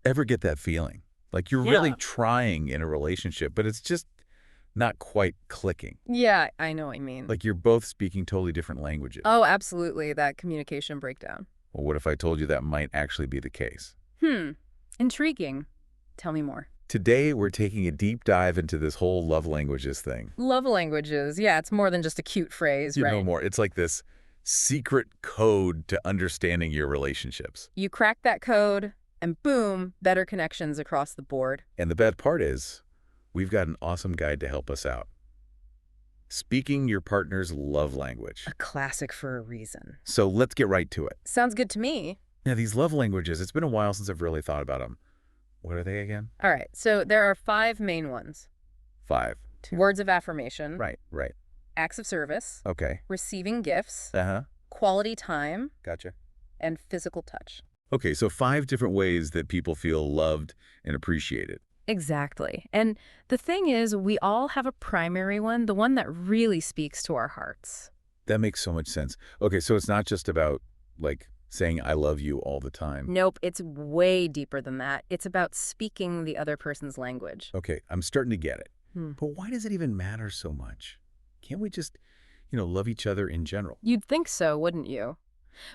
ever get that feeling? Like you're really Yeah. trying in a relationship, but it's just not quite clicking. Yeah, I know what I mean. Like you're both speaking totally different languages. Oh, absolutely, that communication breakdown. Well, what if I told you that might actually be the case? Hmm. Intriguing. Tell me more. Today, we're taking a deep dive into this whole love languages thing. Love languages. Yeah, it's more than just a cute phrase, You know right? more. It's like this secret code to understanding your relationships. You crack that code, and boom, better connections across the board. And the bad part is, we've got an awesome guide to help us out. Speaking your partner's love language. A classic for a reason. So let's get right to it. Sounds good to me. Now, these love languages, it's been a while since I've really thought about them. What are they again? All right, so there are 5 main ones. 5. Words of affirmation, Right. acts of service, Okay. receiving gifts, Uh-huh. quality time, Gotcha. and physical touch. Okay, so 5 different ways that people feel loved and appreciated. Exactly. And the thing is, we all have a primary one, the one that really speaks to our hearts. That makes so much sense. Okay, so it's not just about, like, saying I love you all the time. Nope, it's way deeper than that. It's about speaking the other person's language. Okay, I'm starting to get it. Hmm. But why does it even matter so much? Can't we just, love each other in general? You'd think so, wouldn't you?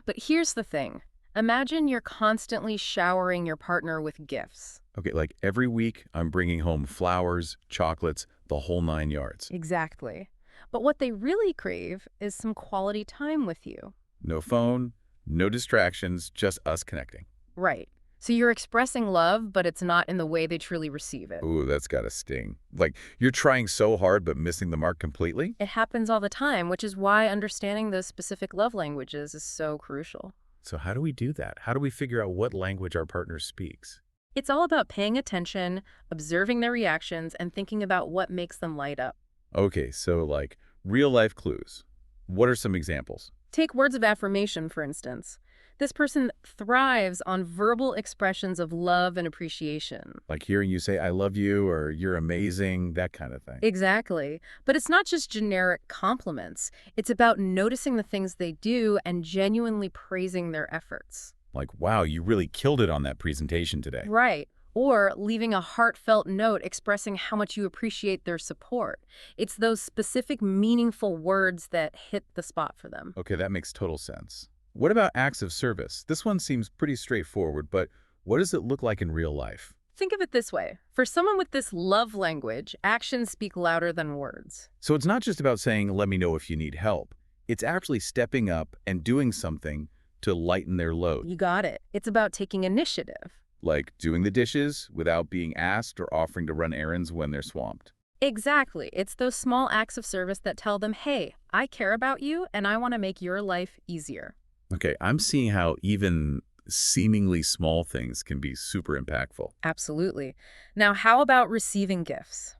But here's the thing. Imagine you're constantly showering your partner with gifts. Okay, like every week I'm bringing home flowers, chocolates, the whole 9 yards. Exactly. But what they really crave is some quality time with you. No phone, no distractions, just us connecting. Right. So you're expressing love, but it's not in the way they truly receive it. Ooh, that's gotta sting. Like, you're trying so hard but missing the mark completely? It happens all the time, which is why understanding those specific love languages is so crucial. So how do we do that? How do we figure out what language our partner speaks? It's all about paying attention, observing their reactions, and thinking about what makes them light up. Okay, so like real-life clues. What are some examples? Take words of affirmation, for instance. This person thrives on verbal expressions of love and appreciation. Like hearing you say, I love you, or you're amazing, that kind of thing. Exactly. But it's not just generic compliments. It's about noticing the things they do and genuinely praising their efforts. Like, wow, you really killed it on that presentation today. Right. Or leaving a heartfelt note expressing how much you appreciate their support. It's those specific, meaningful words that hit the spot for them. Okay, that makes total sense. What about acts of service? This one seems pretty straightforward, but what does it look like in real life? Think of it this way. For someone with this love language, actions speak louder than words. So it's not just about saying, let me know if you need help. It's actually stepping up and doing something to lighten their load. You got it. It's about taking initiative. Like doing the dishes without being asked or offering to run errands when they're swamped. Exactly. It's those small acts of service that tell them, hey, I care about you and I want to make your life easier. Okay, I'm seeing how even seemingly small things can be super impactful. Absolutely. Now, how about receiving gifts?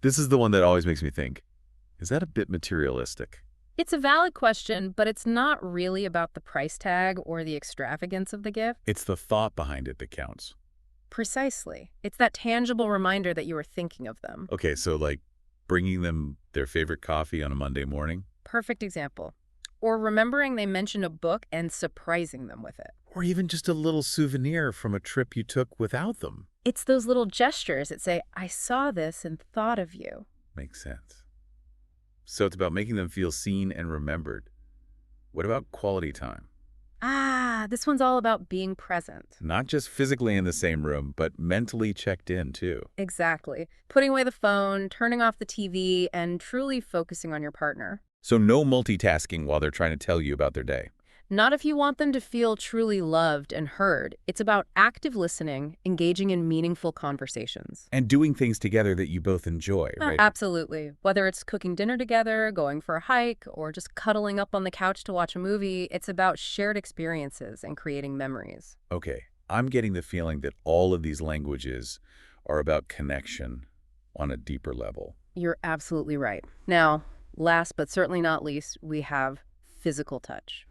This is the one that always makes me think, is that a bit materialistic? It's a valid question, but it's not really about the price tag or the extravagance of the gift. It's the thought behind it that counts. Precisely. It's that tangible reminder that you were thinking of them. Okay, so like bringing them their favorite coffee on a Monday morning? Perfect example. Or remembering they mentioned a book and surprising them with it. Or even just a little souvenir from a trip you took without them. It's those little gestures that say, I saw this and thought of you. Makes sense. So it's about making them feel seen and remembered. What about quality time? Ah, this one's all about being present. Not just physically in the same room, but mentally checked in too. Exactly. Putting away the phone, turning off the TV, and truly focusing on your partner. So no multitasking while they're trying to tell you about their day. Not if you want them to feel truly loved and heard. It's about active listening, engaging in meaningful conversations. And doing things together that you both enjoy, right? Absolutely. Whether it's cooking dinner together, going for a hike, or just cuddling up on the couch to watch a movie, it's about shared experiences and creating memories. Okay, I'm getting the feeling that all of these languages are about connection on a deeper level. You're absolutely right. Now, last but certainly not least, we have physical touch.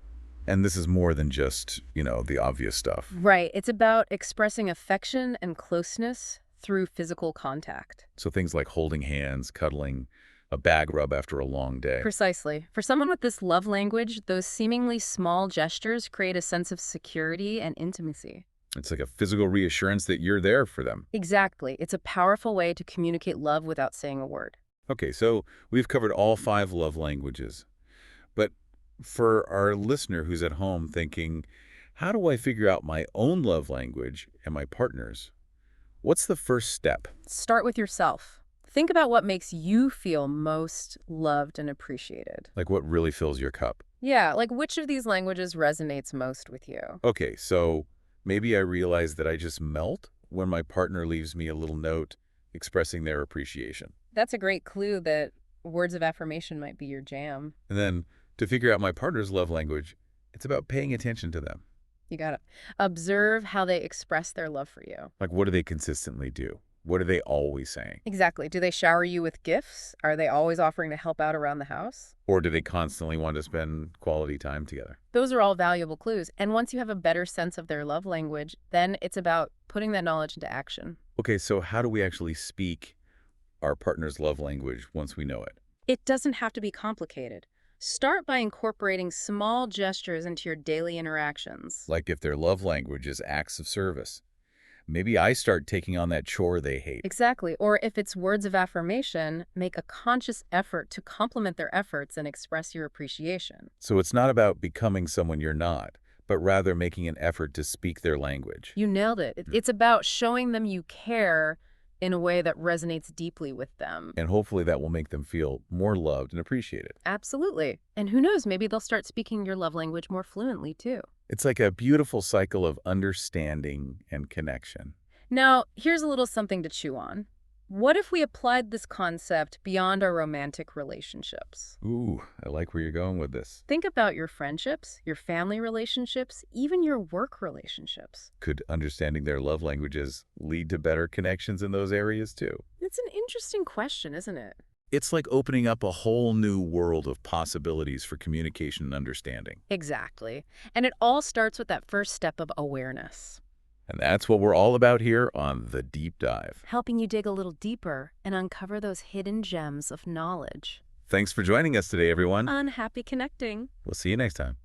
And this is more than just, the obvious stuff. Right. It's about expressing affection and closeness through physical contact. So things like holding hands, cuddling, a bag rub after a long day. Precisely. For someone with this love language, those seemingly small gestures create a sense of security and intimacy. It's like a physical reassurance that you're there for them. Exactly. It's a powerful way to communicate love without saying a word. Okay, so we've covered all 5 love languages. But for our listener who's at home thinking, how do I figure out my own love language and my partner's? What's the first step? Start with yourself. Think about what makes you feel most loved and appreciated. Like what really fills your cup? Yeah, like which of these languages resonates most with you? Okay, so maybe I realize that I just melt when my partner leaves me a little note expressing their appreciation. That's a great clue that words of affirmation might be your jam. And then to figure out my partner's love language, it's about paying attention to them. You gotta observe how they express their love for you. Like, what do they consistently do? What are they always saying? Exactly. Do they shower you with gifts? Are they always offering to help out around the house? Or do they constantly want to spend quality time together? Those are all valuable clues. And once you have a better sense of their love language, then it's about putting that knowledge into action. Okay, so how do we actually speak our partner's love language once we know it? It doesn't have to be complicated. Start by incorporating small gestures into your daily interactions. Like if their love language is acts of service. Maybe I start taking on that chore they hate. Exactly. Or if it's words of affirmation, make a conscious effort to compliment their efforts and express your appreciation. So it's not about becoming someone you're not, but rather making an effort to speak their language. You nailed it. It's about showing them you care in a way that resonates deeply with them. And hopefully that will make them feel more loved and appreciated. Absolutely. And who knows, maybe they'll start speaking your love language more fluently too. It's like a beautiful cycle of understanding and connection. Now, here's a little something to chew on. What if we applied this concept beyond our romantic relationships? Ooh, I like where you're going with this. Think about your friendships, your family relationships, even your work relationships. Could understanding their love languages lead to better connections in those areas too? It's an interesting question, isn't it? It's like opening up a whole new world of possibilities for communication and understanding. Exactly. And it all starts with that first step of awareness. And that's what we're all about here on The Deep Dive. Helping you dig a little deeper and uncover those hidden gems of knowledge. Thanks for joining us today, everyone. Unhappy connecting. We'll see you next time.